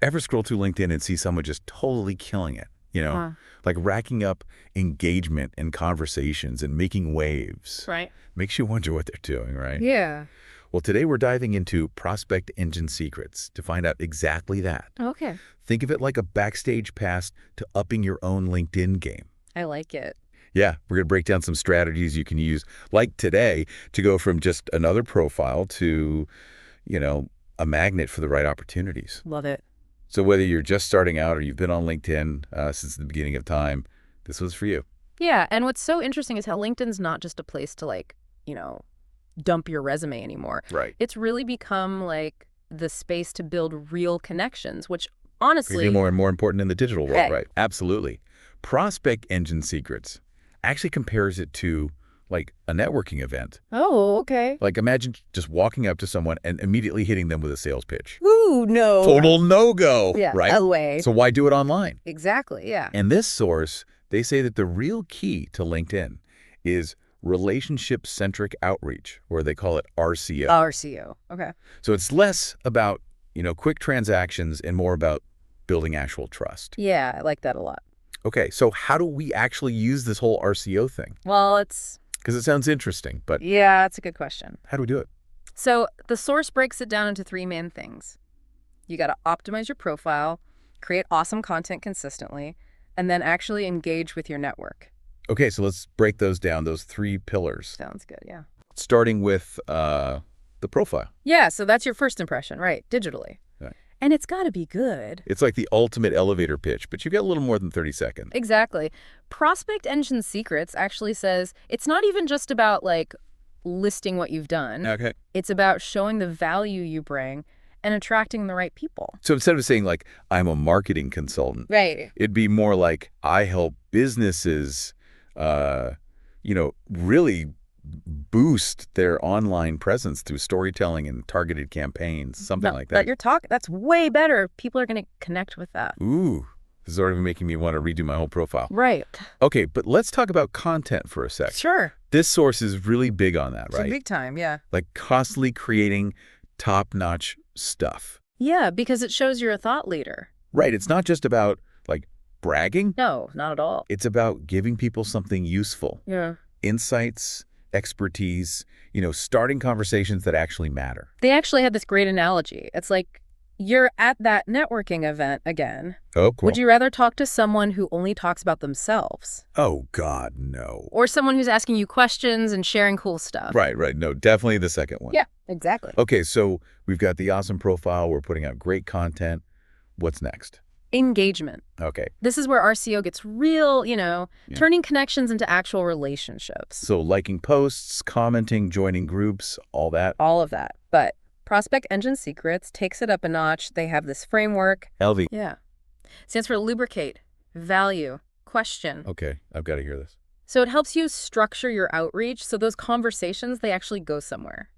Ever scroll through LinkedIn and see someone just totally killing it, like racking up engagement and conversations and making waves? Right. Makes you wonder what they're doing, right? Yeah. Well, today we're diving into prospect engine secrets to find out exactly that. Okay. Think of it like a backstage pass to upping your own LinkedIn game. I like it. Yeah, we're going to break down some strategies you can use, like today, to go from just another profile to, a magnet for the right opportunities. Love it. So whether you're just starting out or you've been on LinkedIn since the beginning of time, this was for you. Yeah, and what's so interesting is how LinkedIn's not just a place to dump your resume anymore. Right. It's really become like the space to build real connections, which honestly... Becoming more and more important in the digital world, Hey. Right? Absolutely. Prospect engine secrets actually compares it to like a networking event. Oh, okay. Like imagine just walking up to someone and immediately hitting them with a sales pitch. Ooh, no. Total no-go, Yeah, right? away. So why do it online? Exactly, yeah. And this source, they say that the real key to LinkedIn is Relationship-Centric Outreach, or they call it RCO. RCO, okay. So it's less about, quick transactions and more about building actual trust. Yeah, I like that a lot. Okay, so how do we actually use this whole RCO thing? Well, Because it sounds interesting, but yeah, that's a good question. how do we do it? So the source breaks it down into three main things. You got to optimize your profile, create awesome content consistently, and then actually engage with your network. Okay, so let's break those down, those three pillars, Sounds good, yeah. starting with the profile. Yeah, so that's your first impression, right, digitally. Right. And it's got to be good. It's like the ultimate elevator pitch, but you've got a little more than 30 seconds. Exactly. Prospect Engine Secrets actually says it's not even just about listing what you've done. Okay. It's about showing the value you bring and attracting the right people. So instead of saying like, I'm a marketing consultant, Right. it'd be more like, I help businesses, really boost their online presence through storytelling and targeted campaigns, something like that. That's way better. People are going to connect with that. Ooh, this is already making me want to redo my whole profile. Right. Okay, but let's talk about content for a sec. Sure. This source is really big on that, It's right? big time, yeah. Like constantly creating top-notch stuff. Yeah, because it shows you're a thought leader. Right, it's not just about like bragging. No, not at all. It's about giving people something useful. Yeah. Insights, expertise, starting conversations that actually matter. They actually had this great analogy. It's like you're at that networking event again. Oh, cool. Would you rather talk to someone who only talks about themselves? Oh, God, no. Or someone who's asking you questions and sharing cool stuff? Right. No, definitely the second one. Yeah, exactly. Okay, so we've got the awesome profile. We're putting out great content. What's next? Engagement. Okay. This is where RCO gets real, turning connections into actual relationships. So liking posts, commenting, joining groups, all that. All of that. But Prospect Engine Secrets takes it up a notch. They have this framework. LV. Yeah. Stands for Lubricate, Value, Question. Okay, I've got to hear this. So it helps you structure your outreach so those conversations, they actually go somewhere,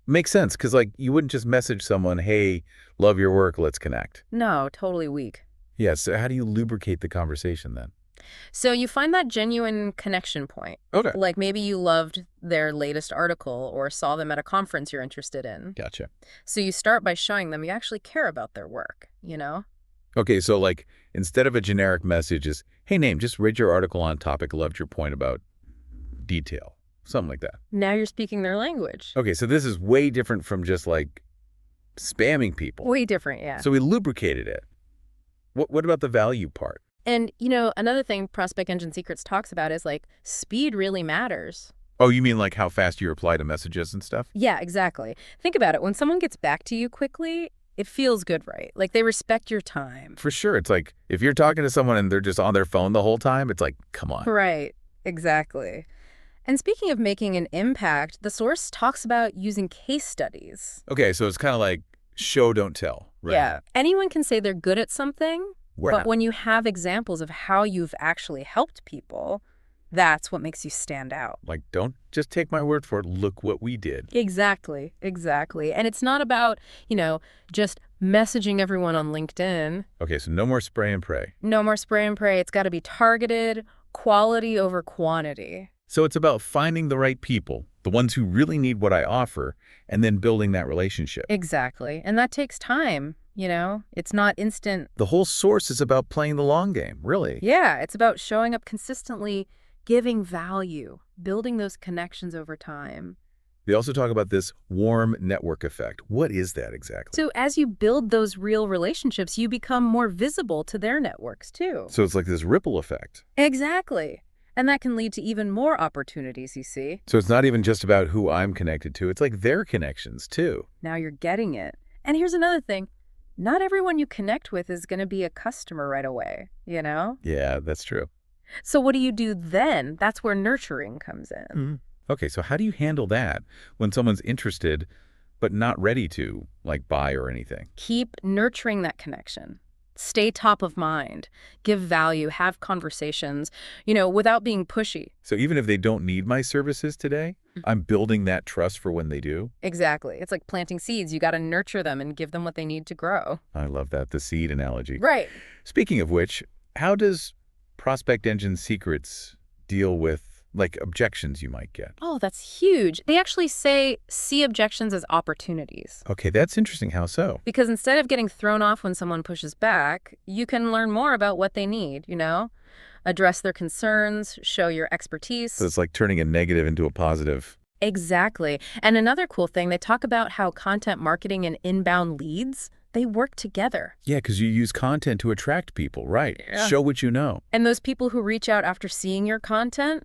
Makes sense, because you wouldn't just message someone, hey, love your work, let's connect. No, totally weak. Yeah, so how do you lubricate the conversation then? So you find that genuine connection point. Okay. Like maybe you loved their latest article or saw them at a conference you're interested in. Gotcha. So you start by showing them you actually care about their work, Okay, so instead of a generic message is, hey, name, just read your article on topic, loved your point about detail. Something like that. Now you're speaking their language. Okay, so this is way different from just spamming people. Way different, yeah. So we lubricated it. What about the value part? And, another thing Prospect Engine Secrets talks about is speed really matters. Oh, you mean how fast you reply to messages and stuff? Yeah, exactly. Think about it. When someone gets back to you quickly, it feels good, right? They respect your time. For sure. It's if you're talking to someone and they're just on their phone the whole time, it's come on. Right, exactly. And speaking of making an impact, the source talks about using case studies. Okay, so it's kind of show, don't tell, right? Yeah. Anyone can say they're good at something, We're but not. when you have examples of how you've actually helped people, that's what makes you stand out. Don't just take my word for it. Look what we did. Exactly. And it's not about, just messaging everyone on LinkedIn. Okay, so no more spray and pray. No more spray and pray. It's got to be targeted, quality over quantity. So it's about finding the right people, the ones who really need what I offer, and then building that relationship. Exactly. And that takes time, It's not instant. The whole source is about playing the long game, really. Yeah, it's about showing up consistently, giving value, building those connections over time. They also talk about this warm network effect. What is that exactly? So as you build those real relationships, you become more visible to their networks too. So it's like this ripple effect. Exactly. And that can lead to even more opportunities, you see. So it's not even just about who I'm connected to. It's like their connections, too. Now you're getting it. And here's another thing. Not everyone you connect with is going to be a customer right away, Yeah, that's true. So what do you do then? That's where nurturing comes in. Okay, so how do you handle that when someone's interested but not ready to, like, buy or anything? Keep nurturing that connection. Stay top of mind. Give value. Have conversations, without being pushy. So even if they don't need my services today, I'm building that trust for when they do? Exactly. It's like planting seeds. You got to nurture them and give them what they need to grow. I love that, the seed analogy. Right. Speaking of which, how does Prospect Engine Secrets deal with, like, objections you might get? Oh, that's huge. They actually see objections as opportunities. Okay, that's interesting. How so? Because instead of getting thrown off when someone pushes back, you can learn more about what they need, Address their concerns, show your expertise. So it's like turning a negative into a positive. Exactly. And another cool thing, they talk about how content marketing and inbound leads, they work together. Yeah, because you use content to attract people, right? Yeah. Show what you know. And those people who reach out after seeing your content,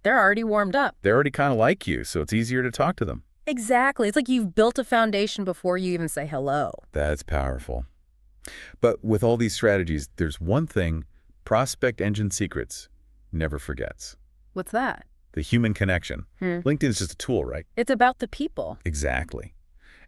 they're already warmed up. They're already kind of like you, so it's easier to talk to them. Exactly. It's like you've built a foundation before you even say hello. That's powerful. But with all these strategies, there's one thing Prospect Engine Secrets never forgets. What's that? The human connection. LinkedIn's just a tool, right? It's about the people. Exactly.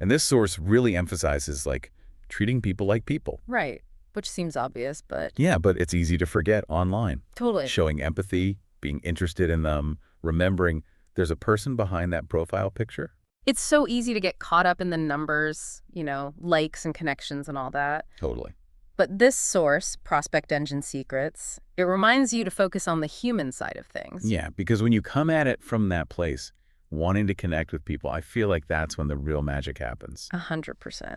And this source really emphasizes, like, treating people like people. Right. Which seems obvious, but... Yeah, but it's easy to forget online. Totally. Showing empathy, being interested in them, remembering there's a person behind that profile picture. It's so easy to get caught up in the numbers, likes and connections and all that. Totally. But this source, Prospect Engine Secrets, it reminds you to focus on the human side of things. Yeah, because when you come at it from that place, wanting to connect with people, I feel like that's when the real magic happens. 100%.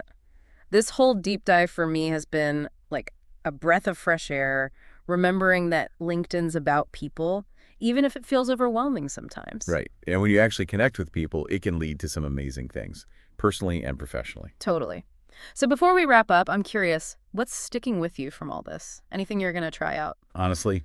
This whole deep dive for me has been like a breath of fresh air, remembering that LinkedIn's about people, even if it feels overwhelming sometimes. Right. And when you actually connect with people, it can lead to some amazing things, personally and professionally. Totally. So before we wrap up, I'm curious, what's sticking with you from all this? Anything you're going to try out? Honestly,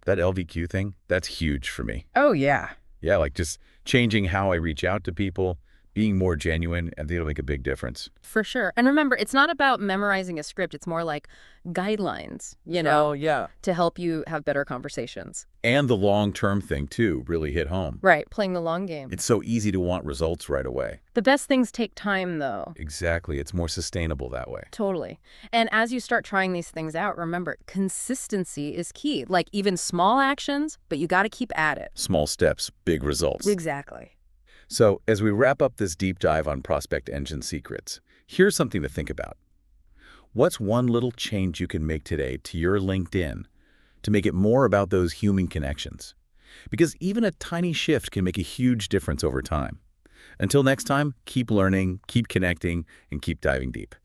that LVQ thing, that's huge for me. Oh, yeah. Yeah, like just changing how I reach out to people, being more genuine, I think it'll make a big difference. For sure. And remember, it's not about memorizing a script. It's more like guidelines, Oh, yeah. to help you have better conversations. And the long-term thing, too, really hit home. Right. Playing the long game. It's so easy to want results right away. The best things take time, though. Exactly. It's more sustainable that way. Totally. And as you start trying these things out, remember, consistency is key. Like even small actions, but you got to keep at it. Small steps, big results. Exactly. So as we wrap up this deep dive on Prospect Engine Secrets, here's something to think about. What's one little change you can make today to your LinkedIn to make it more about those human connections? Because even a tiny shift can make a huge difference over time. Until next time, keep learning, keep connecting, and keep diving deep.